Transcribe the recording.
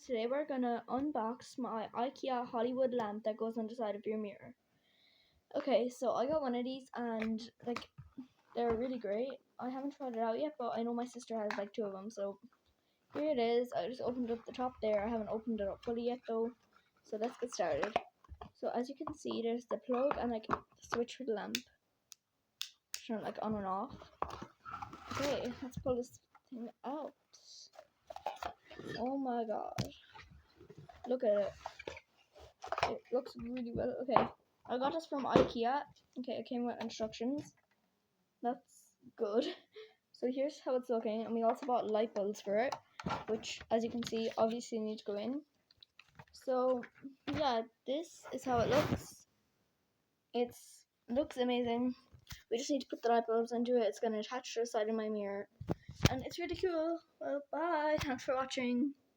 Today we're gonna unbox my IKEA Hollywood lamp that goes on the side of your mirror. Okay, so I got one of these and like they're really great. I haven't tried it out yet, but I know my sister has like 2 of them, so here it is. I just opened up the top there. I haven't opened it up fully yet though, so let's get started. So as you can see, there's the plug and like the switch for the lamp. Turn it like on and off. Okay, let's pull this thing out. Oh my god. Look at it. It looks really well. Okay, I got this from IKEA. Okay, it came with instructions. That's good. So here's how it's looking, and we also bought light bulbs for it, which, as you can see, obviously need to go in. So yeah, this is how it looks. It looks amazing. We just need to put the light bulbs into it. It's going to attach to the side of my mirror, and it's really cool. Well, bye. Thanks for watching.